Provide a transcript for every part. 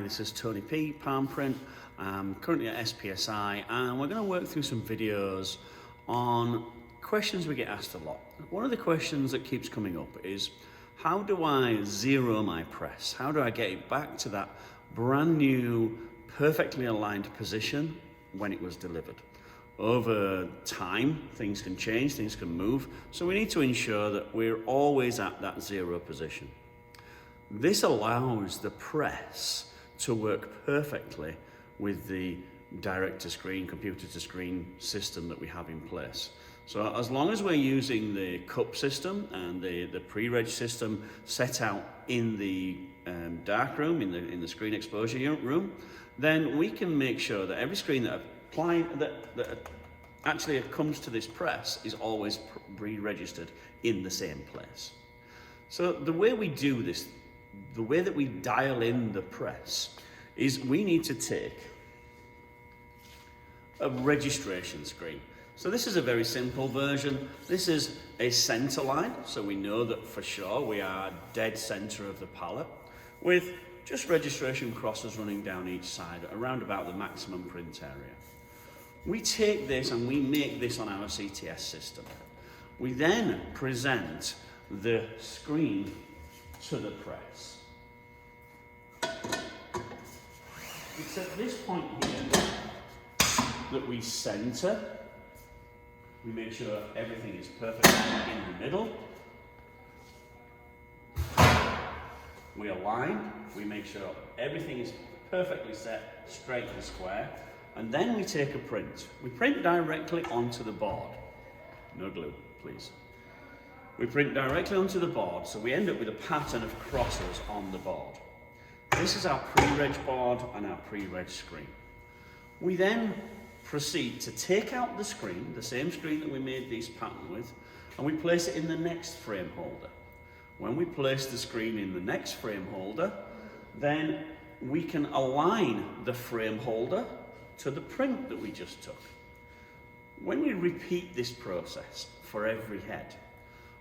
this is Tony P, Palm Print. I'm currently at SPSI and we're going to work through some videos on questions we get asked a lot. One of the questions that keeps coming up is, how do I zero my press? How do I get it back to that brand new, perfectly aligned position when it was delivered? Over time, things can change, things can move, so we need to ensure that we're always at that zero position. This allows the press to work perfectly with the direct-to-screen, computer-to-screen system that we have in place. So as long as we're using the cup system and the pre-reg system set out in the dark room, in the screen exposure room, then we can make sure that every screen that actually comes to this press is always pre-registered in the same place. So the way we do this, the way that we dial in the press, is we need to take a registration screen. So this is a very simple version. This is a center line, so we know that for sure we are dead center of the pallet, with just registration crosses running down each side around about the maximum print area. We take this and we make this on our CTS system. We then present the screen to the press. It's at this point here that we center. We make sure everything is perfectly in the middle. We align. We make sure everything is perfectly set, straight and square. And then we take a print. We print directly onto the board. No glue, please. We print directly onto the board, so we end up with a pattern of crosses on the board. This is our pre-reg board and our pre-reg screen. We then proceed to take out the screen, the same screen that we made this pattern with, and we place it in the next frame holder. When we place the screen in the next frame holder, then we can align the frame holder to the print that we just took. When we repeat this process for every head,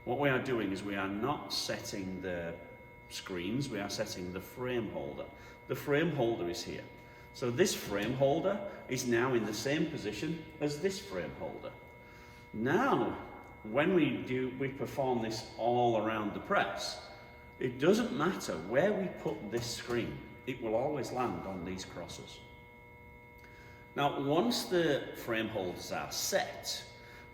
what we are doing is we are not setting the screens, we are setting the frame holder. The frame holder is here. So this frame holder is now in the same position as this frame holder. Now, when we perform this all around the press, it doesn't matter where we put this screen, it will always land on these crosses. Now, once the frame holders are set,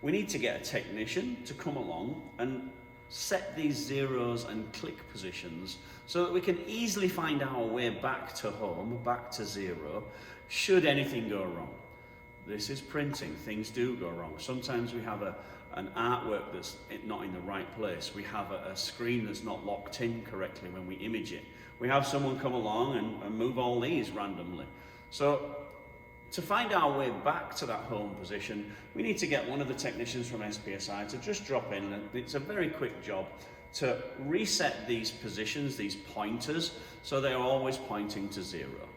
we need to get a technician to come along and set these zeros and click positions so that we can easily find our way back to home, back to zero, should anything go wrong. This is printing, things do go wrong. Sometimes we have an artwork that's not in the right place. We have a screen that's not locked in correctly when we image it. We have someone come along and move all these randomly. So to find our way back to that home position, we need to get one of the technicians from SPSI to just drop in, and it's a very quick job to reset these positions, these pointers, so they're always pointing to zero.